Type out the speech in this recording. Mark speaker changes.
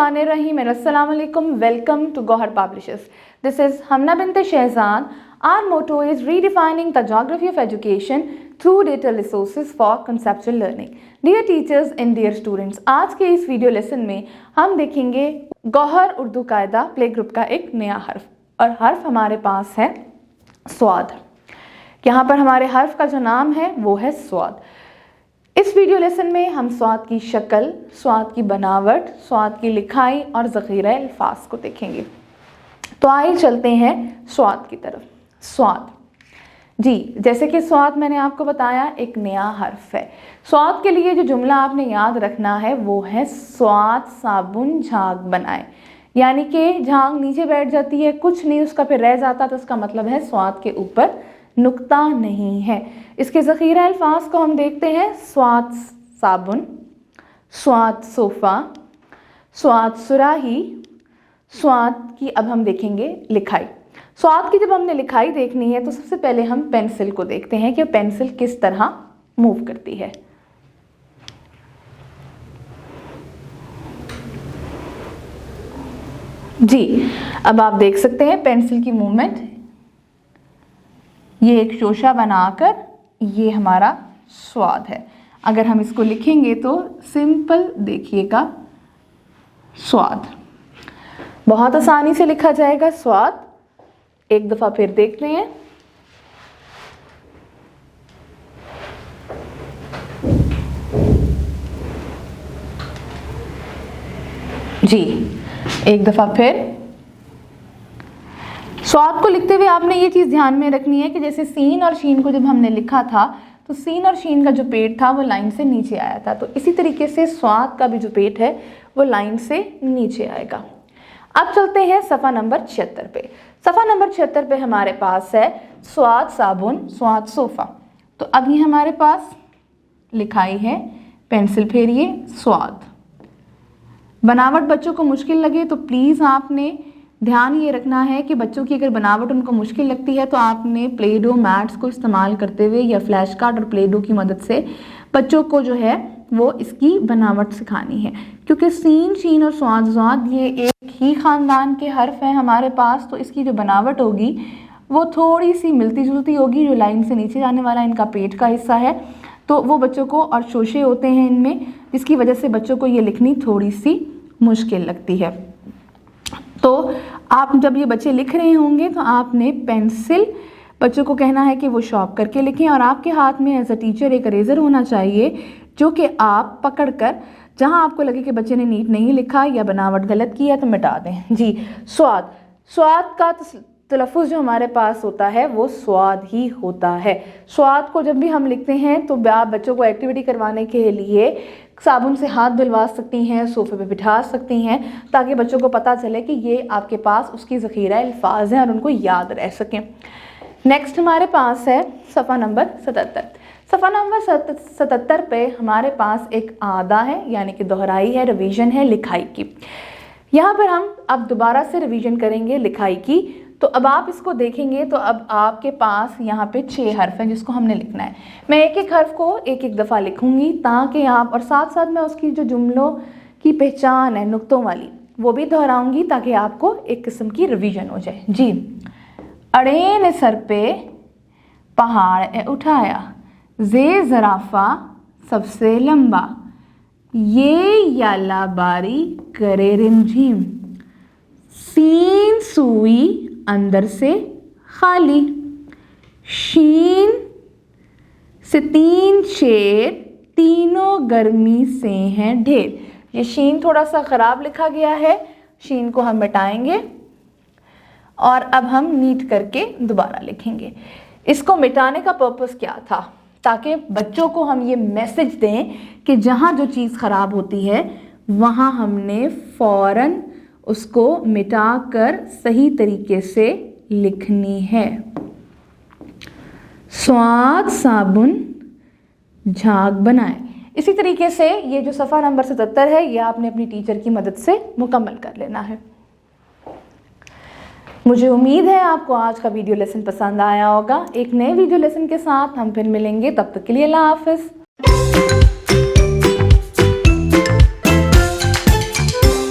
Speaker 1: Bismillahirrahmanirrahim and Assalamu alaikum. Welcome to Gohar Publishers. This is Hamna Bint Shehzad. Our motto is redefining the geography of education through data resources for conceptual learning. Dear teachers and dear students, आज के इस video lesson में हम देखेंगे गौहर उर्दू कायदा play group का एक नया हर्फ, और हर्फ हमारे पास है स्वाद। यहाँ पर हमारे हर्फ का जो नाम है वो है स्वाद। इस वीडियो लेसन में हम स्वाद की शक्ल, स्वाद की बनावट, स्वाद की लिखाई और ज़ख़ीरा अल्फाज को देखेंगे। तो आइए चलते हैं स्वाद की तरफ। स्वाद जी, जैसे कि स्वाद मैंने आपको बताया एक नया हर्फ है। स्वाद के लिए जो जुमला आपने याद रखना है वो है स्वाद साबुन झाग बनाए, यानी कि झाग नीचे बैठ जाती है, कुछ नहीं उसका फिर रह जाता, तो उसका मतलब है स्वाद के ऊपर नुक्ता नहीं है। इसके ज़ख़ीरा अल्फाज को हम देखते हैं। स्वाद साबुन, स्वाद सोफ़ा, स्वाद सुराही, स्वाद की अब हम देखेंगे लिखाई। स्वाद की जब हमने लिखाई देखनी है तो सबसे पहले हम पेंसिल को देखते हैं कि पेंसिल किस तरह मूव करती है। जी, अब आप देख सकते हैं पेंसिल की मूवमेंट। ये एक शोशा बनाकर ये हमारा स्वाद है। अगर हम इसको लिखेंगे तो सिंपल देखिएगा स्वाद, बहुत आसानी से लिखा जाएगा स्वाद। एक दफ़ा फिर देखते हैं। जी, एक दफ़ा फिर। स्वाद को लिखते हुए आपने ये चीज़ ध्यान में रखनी है कि जैसे सीन और शीन को जब हमने लिखा था तो सीन और शीन का जो पेट था वो लाइन से नीचे आया था, तो इसी तरीके से स्वाद का भी जो पेट है वो लाइन से नीचे आएगा। अब चलते हैं सफ़ा नंबर 76 पे। सफ़ा नंबर 76 पे हमारे पास है स्वाद साबुन, स्वाद सोफ़ा। तो अब ये हमारे पास लिखाई है, पेंसिल फेरिए, स्वाद। बनावट बच्चों को मुश्किल लगे तो प्लीज़ आपने ध्यान ये रखना है कि बच्चों की अगर बनावट उनको मुश्किल लगती है तो आपने प्ले डो मैट्स को इस्तेमाल करते हुए या फ्लैश कार्ड और प्ले डो की मदद से बच्चों को जो है वो इसकी बनावट सिखानी है, क्योंकि सीन, शीन और स्वाद स्वाद ये एक ही ख़ानदान के हर्फ हैं हमारे पास। तो इसकी जो बनावट होगी वो थोड़ी सी मिलती जुलती होगी। जो लाइन से नीचे जाने वाला इनका पेट का हिस्सा है तो वो बच्चों को, और शोशे होते हैं इनमें, जिसकी वजह से बच्चों को ये लिखनी थोड़ी सी मुश्किल लगती है। तो आप जब ये बच्चे लिख रहे होंगे तो आपने पेंसिल, बच्चों को कहना है कि वो शॉर्प करके लिखें, और आपके हाथ में एज अ टीचर एक इरेज़र होना चाहिए जो कि आप पकड़कर जहां आपको लगे कि बच्चे ने नीट नहीं लिखा या बनावट गलत की है तो मिटा दें। जी, स्वाद, स्वाद का तलफ़ुज़ जो हमारे पास होता है वो स्वाद ही होता है। स्वाद को जब भी हम लिखते हैं तो आप बच्चों को एक्टिविटी करवाने के लिए साबुन से हाथ धुलवा सकती हैं, सोफ़े पे बिठा सकती हैं, ताकि बच्चों को पता चले कि ये आपके पास उसकी ज़ख़ीरा अल्फाज हैं और उनको याद रह सकें। नेक्स्ट हमारे पास है सफ़ा नंबर 77। सफ़ा नंबर 77 पे हमारे पास एक आदा है, यानी कि दोहराई है, रिवीजन है लिखाई की। यहाँ पर हम अब दोबारा से रिवीजन करेंगे लिखाई की। तो अब आप इसको देखेंगे तो अब आपके पास यहाँ पे 6 हर्फ हैं जिसको हमने लिखना है। मैं एक एक हर्फ को एक एक दफ़ा लिखूँगी ताकि आप, और साथ साथ मैं उसकी जो जुमलों की पहचान है नुक्तों वाली वो भी दोहराऊँगी ताकि आपको एक किस्म की रिवीजन हो जाए। जी, अड़े ने सर पे पहाड़ उठाया, जे ज़राफ़ा सबसे लंबा, ये याला बारी करे रिमझिम, सीन सुई अंदर से खाली, शीन से 3 शेर तीनों गर्मी से हैं ढेर। ये शीन थोड़ा सा ख़राब लिखा गया है, शीन को हम मिटाएंगे और अब हम नीट करके दोबारा लिखेंगे। इसको मिटाने का पर्पस क्या था? ताकि बच्चों को हम ये मैसेज दें कि जहाँ जो चीज़ ख़राब होती है वहाँ हमने फ़ौरन उसको मिटाकर सही तरीके से लिखनी है। स्वाद साबुन झाग बनाए। इसी तरीके से ये जो सफ़ा नंबर 77 है ये आपने अपनी टीचर की मदद से मुकम्मल कर लेना है। मुझे उम्मीद है आपको आज का वीडियो लेसन पसंद आया होगा। एक नए वीडियो लेसन के साथ हम फिर मिलेंगे, तब तक के लिए अल्लाह हाफ़िज़।